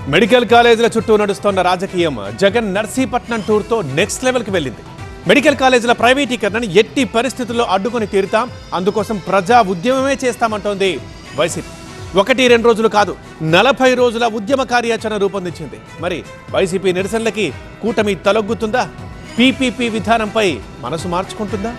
Medical కాలేజీల చుట్టూ నడుస్తున్న రాజకీయం జగన్ నర్సీపట్నం టూర్తో నెక్స్ట్ లెవెల్కి వెళ్ళింది. మెడికల్ కాలేజీల ప్రైవేటీకరణను ఎట్టి పరిస్థితుల్లో అడ్డుకొని తీరుతాం, అందుకోసం ప్రజా ఉద్యమమే చేస్తామంటోంది వైసీపీ. 1-2 రోజులు కాదు, 40 రోజుల ఉద్యమ కార్యాచరణ రూపొందించింది. మరి వైసీపీ నిరసనలకి కూటమి తలొగ్గుతుందా? పీపీపీ విధానంపై మనసు మార్చుకుంటుందా?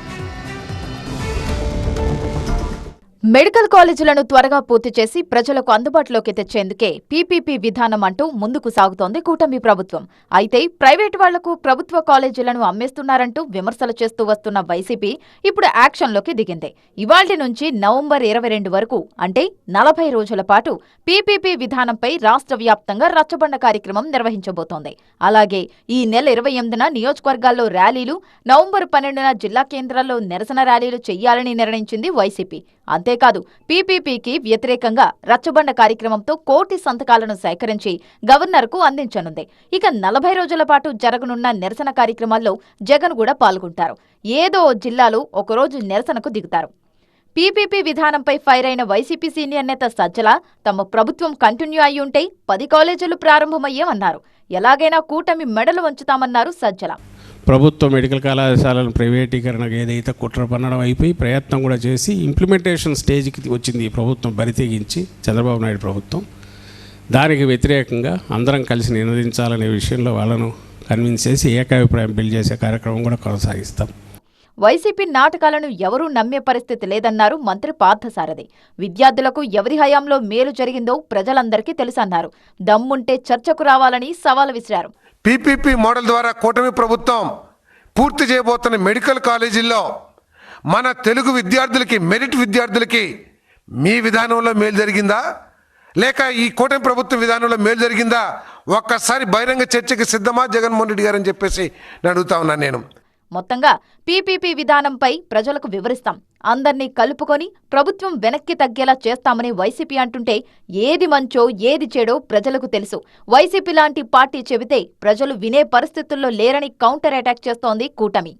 మెడికల్ కాలేజీలను త్వరగా పూర్తి చేసి ప్రజలకు అందుబాటులోకి తెచ్చేందుకే పీపీపీ విధానం అంటూ ముందుకు సాగుతోంది కూటమి ప్రభుత్వం. అయితే ప్రైవేటు వాళ్లకు ప్రభుత్వ కాలేజీలను అమ్మేస్తున్నారంటూ విమర్శలు చేస్తూ వస్తున్న వైసీపీ ఇప్పుడు యాక్షన్లోకి దిగింది. ఇవాళ్టి నుంచి నవంబర్ 22 వరకు అంటే 40 రోజుల పాటు పీపీపీ విధానంపై రాష్ట్ర వ్యాప్తంగా రచ్చబండ కార్యక్రమం నిర్వహించబోతోంది. అలాగే ఈ నెల 28న నియోజకవర్గాల్లో ర్యాలీలు, నవంబర్ 12న జిల్లా కేంద్రాల్లో నిరసన ర్యాలీలు చేయాలని నిర్ణయించింది వైసీపీ. అంతేకాదు పీపీపీకి వ్యతిరేకంగా రచ్చబండ కార్యక్రమంతో 1 కోటి సంతకాలను సేకరించి గవర్నర్కు అందించనుంది. ఇక 40 రోజుల పాటు జరగనున్న నిరసన కార్యక్రమాల్లో జగన్ కూడా పాల్గొంటారు. ఏదో జిల్లాలో ఒకరోజు నిరసనకు దిగుతారు. పీపీపీ విధానంపై ఫైర్ అయిన వైసీపీ సీనియర్ నేత సజ్జల తమ ప్రభుత్వం కంటిన్యూ అయి ఉంటే 10 కాలేజీలు ప్రారంభమయ్యామన్నారు. ఎలాగైనా కూటమి మెడలు వంచుతామన్నారు సజ్జల. ప్రభుత్వ మెడికల్ కళాశాలను ప్రైవేటీకరణకు ఏదైతే కుట్ర పన్నడం అయిపోయి ప్రయత్నం కూడా చేసి ఇంప్లిమెంటేషన్ స్టేజ్కి వచ్చింది ఈ ప్రభుత్వం బరితెగించి, చంద్రబాబు నాయుడు ప్రభుత్వం. దానికి వ్యతిరేకంగా అందరం కలిసి నినదించాలనే విషయంలో వాళ్ళను కన్విన్స్ చేసి ఏకాభిప్రాయం బిల్డ్ చేసే కార్యక్రమం కూడా కొనసాగిస్తాం. వైసీపీ నాటకాలను ఎవరూ నమ్మే పరిస్థితి లేదన్నారు మంత్రి పార్థసారథి. విద్యార్థులకు ఎవరి హయాంలో మేలు జరిగిందో ప్రజలందరికీ తెలుసన్నారు. దమ్ముంటే చర్చకు రావాలని సవాల్ విసిరారు. పీపీపీ మోడల్ ద్వారా కూటమి ప్రభుత్వం పూర్తి చేయబోతున్న మెడికల్ కాలేజీల్లో మన తెలుగు విద్యార్థులకి, మెరిట్ విద్యార్థులకి మీ విధానంలో మేలు జరిగిందా లేక ఈ కూటమి ప్రభుత్వ విధానంలో మేలు జరిగిందా? ఒక్కసారి బహిరంగ చర్చకి సిద్ధమా జగన్మోహన్ రెడ్డి గారు అని చెప్పేసి నేను అడుగుతా ఉన్నాను. నేను మొత్తంగా పీపీపీ విధానంపై ప్రజలకు వివరిస్తాం, అందర్నీ కలుపుకొని ప్రభుత్వం వెనక్కి తగ్గేలా చేస్తామని వైసీపీ అంటుంటే ఏది మంచో ఏది చెడో ప్రజలకు తెలుసు. వైసీపీ లాంటి పార్టీ చెబితే ప్రజలు వినే పరిస్థితుల్లో లేరని కౌంటర్ అటాక్ చేస్తోంది కూటమి.